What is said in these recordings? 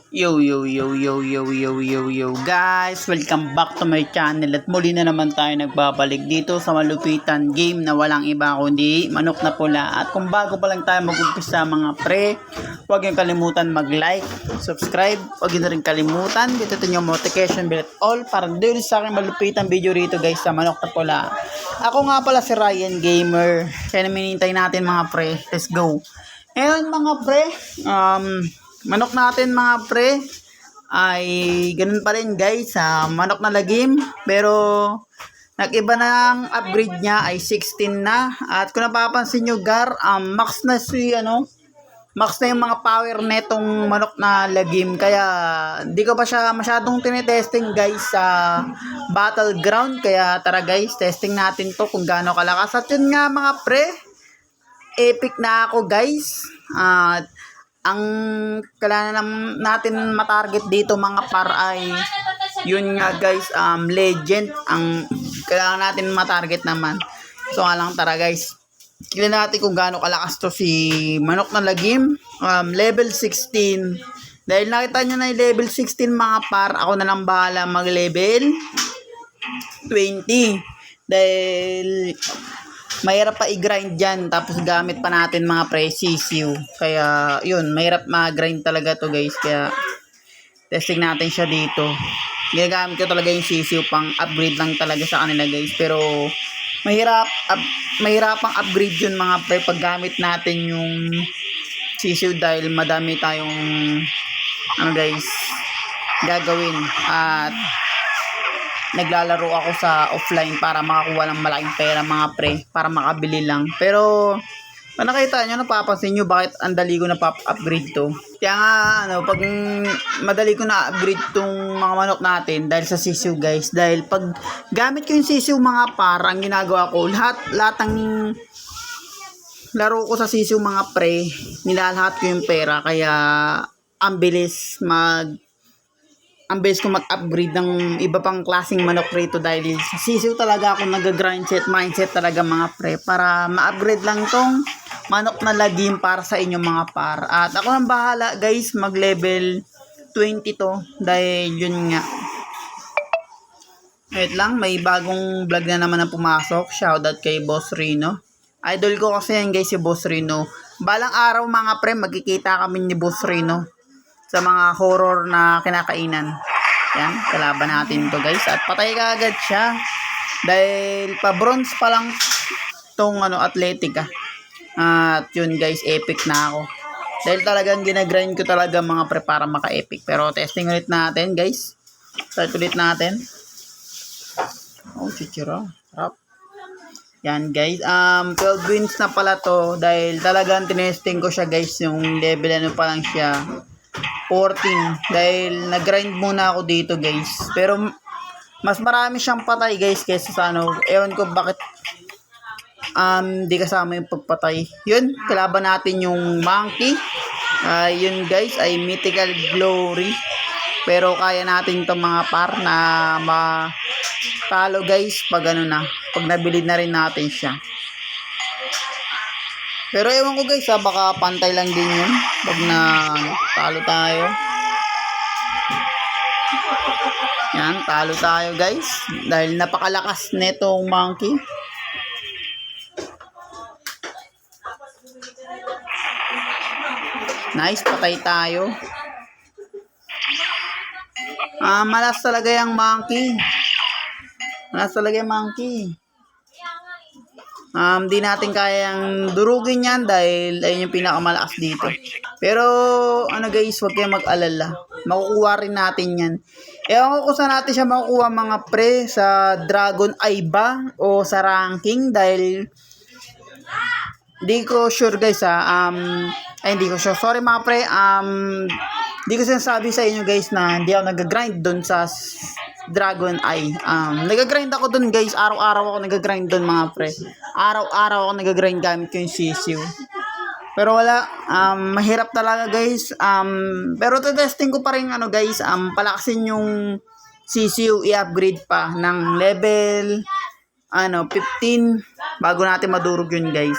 Yo yo yo yo yo yo yo yo guys, welcome back to my channel at muli na naman tayo nagbabalik dito sa malupitan game na walang iba kundi manok na pula. At kung bago pa lang tayo mag-umpisa mga pre, huwag niyo kalimutan mag-like, subscribe, huwag niyo rin kalimutan dito yung notification bell at all para doon sa aking malupitan video rito guys sa manok na pula. Ako nga pala si Ryan Gamer, kaya naminintay natin mga pre, let's go. Ngayon mga pre, manok natin mga pre ay ganun pa rin guys sa manok na lagim, pero nag-iba na ang upgrade niya ay 16 na. At kung napapansin nyo max na max na yung mga power netong manok na lagim, kaya di ko pa siya masyadong tinetesting guys sa battleground. Kaya tara guys, testing natin to kung gaano kalakas. At yun nga mga pre, epic na ako guys. At ang kailangan natin matarget dito mga par ay yun nga guys, legend ang kailangan natin matarget naman. So nga lang, tara guys, tignan natin kung gaano kalakas to si manok na lagim. Level 16. Dahil nakita nyo na yung level 16 mga par, ako na lang bahala mag level 20 dahil mahirap pa i-grind dyan, tapos gamit pa natin mga pre sisiu. Kaya yun, mahirap ma-grind talaga to guys, kaya testing natin siya dito. Ginagamit ko talaga yung sisiu, pang upgrade lang talaga sa kanila guys, pero mahirapang upgrade yun mga pre pag gamit natin yung sisiu, dahil madami tayong guys gagawin. At naglalaro ako sa offline para makakuha ng malaking pera mga pre, para makabili lang. Pero kung nakita nyo, napapansin nyo bakit ang dali ko na upgrade to. Kaya nga pag madali ko na upgrade tong mga manok natin dahil sa sisiu guys, dahil pag gamit ko yung sisiu mga par, ang ginagawa ko lahat ng laro ko sa sisiu mga pre, nilalahat ko yung pera. Kaya ang bilis ko mag-upgrade ng iba pang klaseng manok rito, dahil sa sisiu talaga ako nag-grind mindset talaga mga pre, para ma-upgrade lang tong manok na lagim para sa inyo mga par. At ako nang bahala guys mag level 20 to, dahil yun nga. Wait lang, may bagong vlog na naman na pumasok. Shoutout kay Boss Rino. Idol ko kasi yan guys si Boss Rino. Balang araw mga pre, magkikita kami ni Boss Rino sa mga horror na kinakainan. Yan, kalaban natin to guys. At patay ka agad siya. Dahil pa-bronze pa lang tong athletic. At yun guys, epic na ako. Dahil talagang ginagrind ko talaga mga pre para maka-epic. Pero testing ulit natin guys. Start ulit natin. Oh, chichira. Sarap. Yan guys, 12 wins na pala to. Dahil talagang tinesting ko siya guys. Yung level pa lang siya, 14, dahil nag-grind muna ako dito guys. Pero mas marami siyang patay guys kaysa sa ewan ko bakit di kasama yung pagpatay. Yun, kalaban natin yung monkey. Yun guys ay mythical glory, pero kaya natin to mga par na matalo guys pag pag nabilid na rin natin siya. Pero ewan ko guys baka pantay lang din yun pag na talo tayo. Yan, talo tayo guys dahil napakalakas netong monkey. Nice, patay tayo. Malas talaga yung monkey. Di natin kayang durugin yan dahil ayun yung pinakamalakas dito. Pero guys, huwag kayong mag-alala, makukuha rin natin yan. Ewan ko kung saan natin siya makukuha mga pre, sa Dragon Eye ba o sa ranking, dahil di ko sure guys hindi ko sure, sorry mga pre. Di ko sinasabi sa inyo guys na hindi ako nag-grind dun sa Dragon Eye. Nag-grind ako dun guys, araw-araw ako nag-grind dun mga pre. Araw-araw ako nag-grind gamit ko yung sisiu. Pero wala, mahirap talaga guys. Pero testing ko pa rin guys, palakasin yung sisiu, i-upgrade pa ng level 15 bago natin madurog yun guys.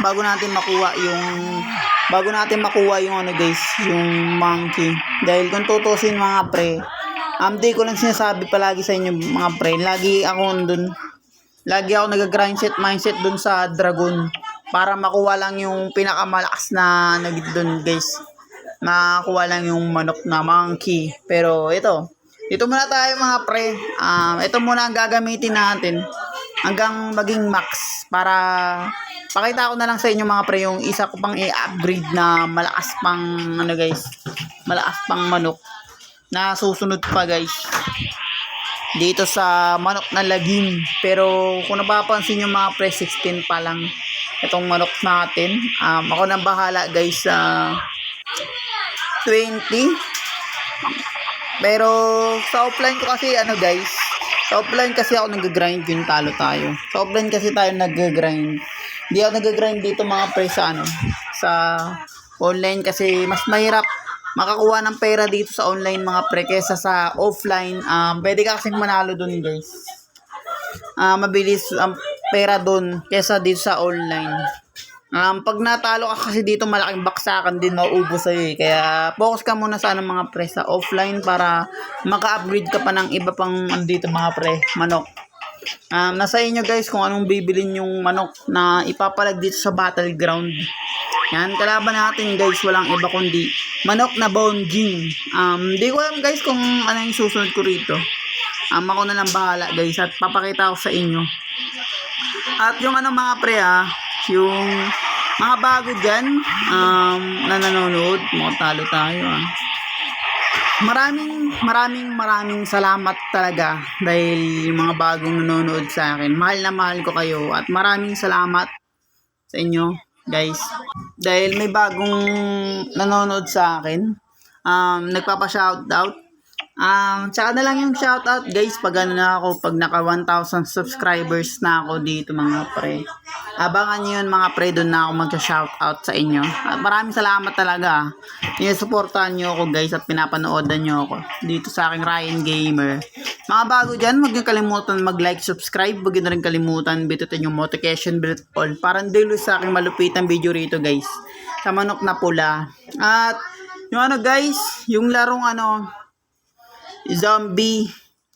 Bago natin makuha yung bago natin makuha yung ano guys, yung monkey. Dahil kung tutusin mga pre, di ko lang sinasabi palagi sa inyo mga pre, lagi ako nag-grind set mindset dun sa dragon para makuha lang yung pinakamalakas na dun guys. Makakuha lang yung manok na monkey. Pero dito muna tayo mga pre. Ito muna ang gagamitin natin hanggang maging max para pakita ko na lang sa inyo mga pre yung isa ko pang i-upgrade na malakas pang malakas pang manok na susunod pa guys dito sa manok na lagim. Pero kung napapansin nyo mga pre, 16 pa lang itong manok natin. Ako nang bahala guys sa 20. Pero sa offline ko kasi guys, sa offline kasi ako nag-grind, yung talo tayo. Sa offline kasi tayo nag-grind. Hindi ako nag-grind dito mga pre sa sa online kasi mas mahirap makakuha ng pera dito sa online mga pre kesa sa offline. Pwede ka kasing manalo dun guys. Mabilis ang pera dun kesa dito sa online. Pag natalo ka kasi dito, malaking baksakan din mauubos sa'yo eh. Kaya focus ka muna sa mga pre sa offline para maka-upgrade ka pa ng iba pang dito mga pre, manok. Nasa inyo guys kung anong bibilin yung manok na ipapalag dito sa battleground. Yan, kalaban natin guys, walang iba kundi manok na bonjing. Hindi ko alam guys kung ano yung susunod ko rito. Ako na lang bahala guys at papakita ko sa inyo. At yung mga pre yung mga bago dyan na nanonood, talo tayo maraming salamat talaga dahil yung mga bagong nanonood sa akin, mahal na mahal ko kayo at maraming salamat sa inyo guys dahil may bagong nanonood sa akin, nagpapa-shoutout. Tsaka na lang yung shoutout guys pag pag naka 1,000 subscribers na ako dito mga pre. Abangan nyo yun mga pre, doon na ako mag-shoutout sa inyo. At maraming salamat talaga. Inusuportahan nyo ako guys at pinapanoodan nyo ako dito sa aking Ryan Gamer. Mga bago dyan, huwag nyo kalimutan mag-like, subscribe. Huwag nyo na rin kalimutan bitutin yung notification bell all para hindi sa aking malupitang video rito guys sa manok na pula. At yung guys, yung larong Zombie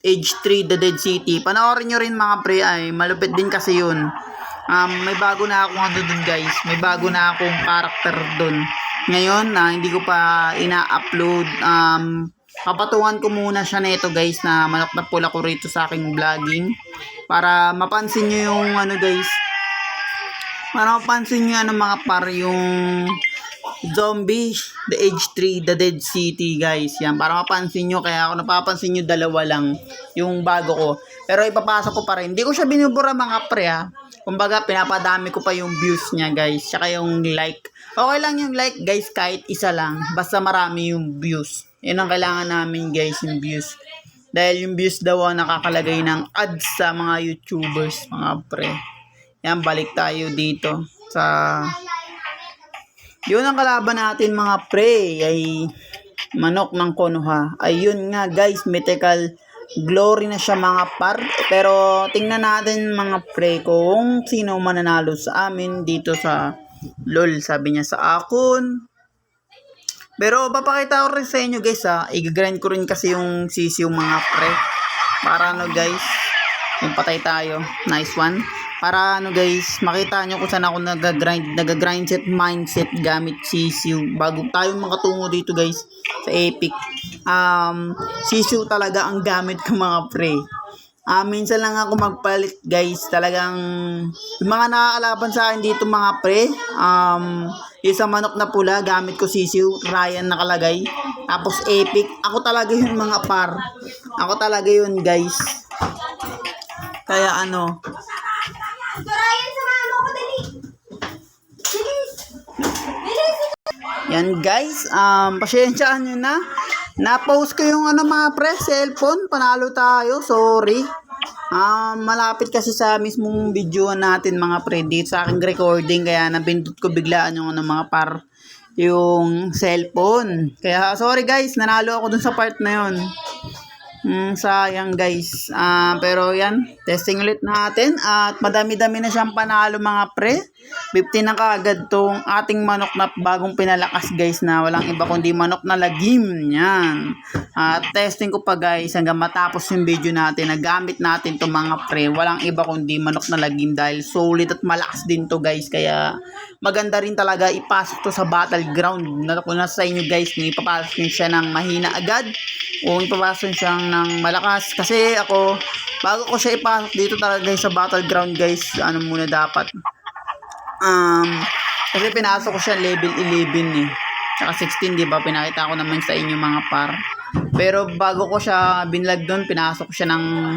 Age 3 The Dead City, panoorin nyo rin mga pre, ay malupit din kasi yun. May bago na akong dun guys, may bago na akong character dun ngayon na hindi ko pa ina-upload. Papatungan ko muna siya nito guys na manok na pula ko rito sa aking vlogging para mapansin nyo yung guys, para mapansin nyo mga par yung Zombie The Age 3 The Dead City guys. Yan, para mapansin nyo. Kaya ako napapansin nyo dalawa lang yung bago ko, pero ipapasok ko pa rin. Hindi ko siya binubura mga pre kumbaga pinapadami ko pa yung views niya guys, tsaka yung like. Okay lang yung like guys kahit isa lang, basta marami yung views. Yun ang kailangan namin guys, yung views. Dahil yung views daw ang nakakalagay ng ads sa mga YouTubers mga pre. Yan, balik tayo dito sa yun ang kalaban natin mga pre, ay manok ng Konoha. Ayun nga guys, mythical glory na siya mga par. Pero tingnan natin mga pre kung sino mananalo sa amin dito sa LOL, sabi niya sa akon. Pero papakita ko rin sa inyo guys i-grind ko rin kasi yung sisiw mga pre. Para guys, yung patay tayo. Nice one. Para guys, makita nyo kung saan ako nag-grind set mindset gamit sisiw. Bago tayo makatungo dito guys sa epic, sisiw talaga ang gamit ko mga pre. Minsan lang ako magpalit guys. Talagang yung mga nakakalaban sa akin dito mga pre, isang manok na pula gamit ko sisiw, Ryan nakalagay. Tapos epic, ako talaga yun mga par. Ako talaga yun guys. Kaya yan guys, pasyensyahan nyo na. Na-post ko yung mga pre, cellphone, panalo tayo, sorry. Malapit kasi sa mismong video natin mga pre, dito sa aking recording, kaya nabindot ko biglaan yung mga par, yung cellphone. Kaya sorry guys, nanalo ako dun sa part na yun. Sayang guys. Pero yan, testing ulit natin at madami-dami na siyang panalo mga pre. 50 na kaagad tong ating manok na bagong pinalakas guys, na walang iba kundi manok na lagim. Yan. At testing ko pa guys hanggang matapos yung video natin. Nagamit natin to mga pre. Walang iba kundi manok na lagim dahil solid at malakas din to guys. Kaya maganda rin talaga ipasok to sa battleground. Kung nasa inyo guys, kung ipapasok nyo siya ng mahina agad o ipapasok siyang ng malakas. Kasi ako, bago ko siya ipasok dito talaga guys sa battleground guys, ano muna dapat. Kasi pinasok ko siya level 11 eh. Tsaka 16, di ba? Pinakita ko naman sa inyo mga par. Pero bago ko siya binlag doon, pinasok ko siya ng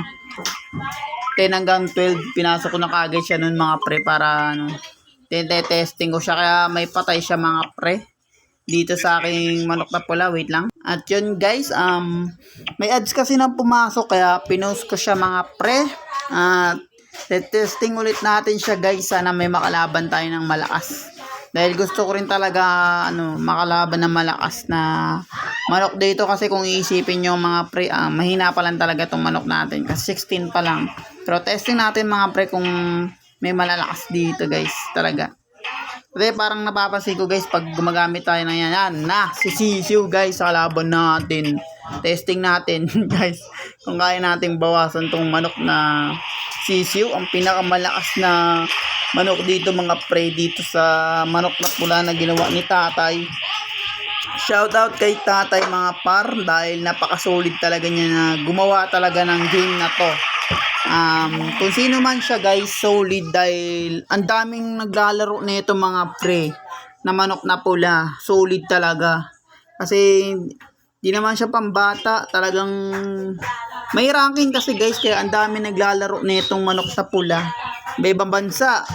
10 hanggang 12. Pinasok ko na kagad siya noon mga pre para ano, testing ko siya. Kaya may patay siya mga pre dito sa aking manok na pula. Wait lang. At yun guys, may ads kasi nang pumasok kaya pinost ko siya mga pre. At testing ulit natin siya guys. Sana may makalaban tayo ng malakas. Dahil gusto ko rin talaga makalaban ng malakas na manok dito. Kasi kung iisipin nyo mga pre, mahina pa lang talaga itong manok natin. Kasi 16 pa lang. Pero testing natin mga pre kung may malalakas dito guys talaga. Kasi parang napapansin ko guys pag gumagamit tayo ng yan na si Sisiu guys sa kalaban natin. Testing natin guys kung kaya natin bawasan tong manok na Sisiu, ang pinakamalakas na manok dito mga pre dito sa manok na pula na ginawa ni tatay. Shoutout kay tatay mga par dahil napakasolid talaga niya na gumawa talaga ng game na to. Kung sino man siya guys, solid dahil ang daming naglalaro nito mga pre na manok na pula. Solid talaga. Kasi di naman siya pambata, talagang may ranking kasi guys, kaya ang dami naglalaro nitong manok sa pula. May ibang bansa,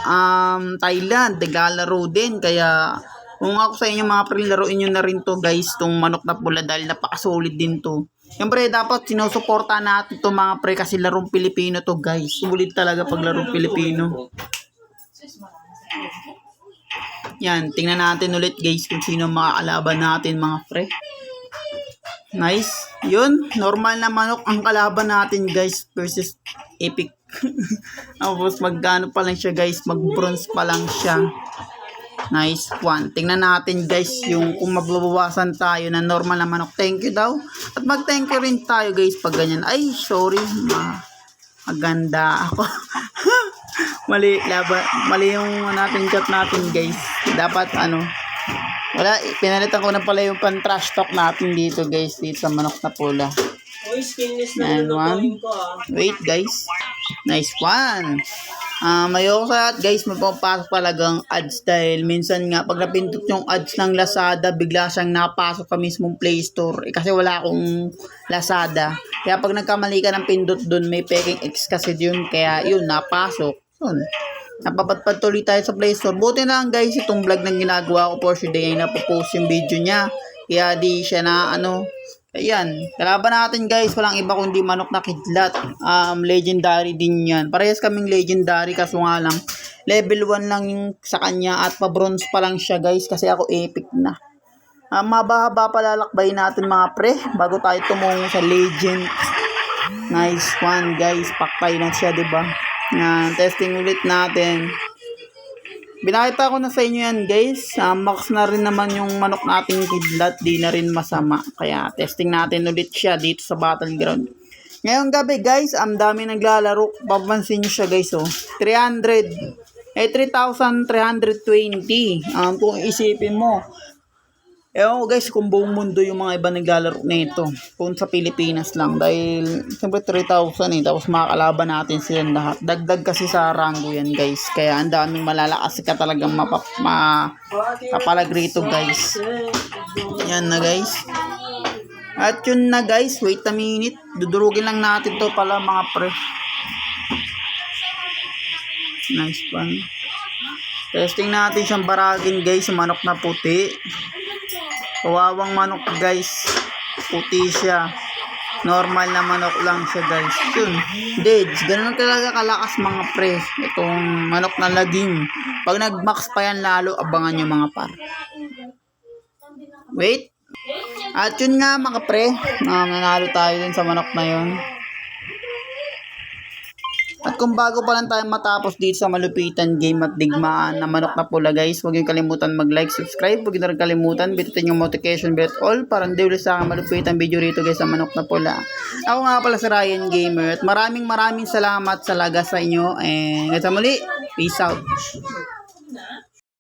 Thailand, naglalaro din. Kaya kung ako sa inyo mga pre, laruin nyo na rin to guys, tong manok na pula dahil napakasolid din to. Siyempre dapat sinusuporta natin to mga pre kasi larong Pilipino to guys. Sulit talaga pag larong Pilipino. Yan, tingnan natin ulit guys kung sino makakalaban natin mga pre. Nice. Yun, normal na manok ang kalaban natin guys versus epic. Tapos magkano pa lang siya guys, mag bronze pa lang siya. Nice one. Tingnan natin guys yung kung magbabawasan tayo na normal na manok. Thank you daw. At mag thank you rin tayo guys pag ganyan. Ay sorry, maganda ako. mali yung natin chat natin guys. Dapat wala, pinalitan ko na pala yung pan trash talk natin dito guys, dito sa manok na pula. And one. Wait guys. Nice one. Mayoko sa lahat guys, magpapasok talagang ads dahil minsan nga pag napindot yung ads ng Lazada, bigla siyang napasok sa mismong Play Store. Kasi wala akong Lazada. Kaya pag nagkamali ka ng pindot dun, may peking X kasi yun. Kaya yun, napasok. Yun. Napapatpad tuloy tayo sa Play Store. Buti na lang guys, itong vlog na ginagawa ko for today ay napopost yung video niya. Kaya di siya na ayan, kalaban natin guys, walang iba kundi manok na kidlat. Legendary din yan. Parehas kaming legendary kaso nga lang level 1 lang yung sa kanya at pa-bronze pa lang siya guys kasi ako epic na. Mababa palalakbay natin mga pre bago tayo tumungo sa legend. Nice one guys, paktay na siya diba? Testing ulit natin. Binakita ko na sa inyo yan guys. Max na rin naman yung manok nating kidlat. Di na rin masama. Kaya testing natin ulit siya dito sa battleground. Ngayong gabi guys, ang dami naglalaro. Papansin nyo siya guys 300. 3,320. Kung isipin mo. Ewan ko guys kung buong mundo yung mga iba naglalaro nito. Kung sa Pilipinas lang. Dahil siyempre 3,000 tapos makakalaban natin silang lahat. Dagdag kasi sa rango yan guys. Kaya ang daming malalakas ka talagang kapalag rito guys. Yan na guys. At yun na guys. Wait a minute. Dudurugin lang natin to pala mga pre. Nice one. Testing natin siyang baragin guys. Yung manok na puti. Kawawang manok guys. Puti siya. Normal na manok lang siya guys. Yun. Deads. Ganun talaga kalakas mga pre. Itong manok na lagim. Pag nag-max pa yan lalo, abangan nyo mga par. Wait. At yun nga mga pre, nanalo tayo dun sa manok na yun. At kung bago pa lang tayo matapos dito sa malupitan game at digmaan na manok na pula guys, huwag yung kalimutan mag-like, subscribe, huwag yung kalimutan, bitutin yung notification bell at all para hindi ulit sa akin malupitan video rito guys sa manok na pula. Ako nga pala si Ryan Gamer at maraming salamat sa laga sa inyo and hanggang sa muli, peace out.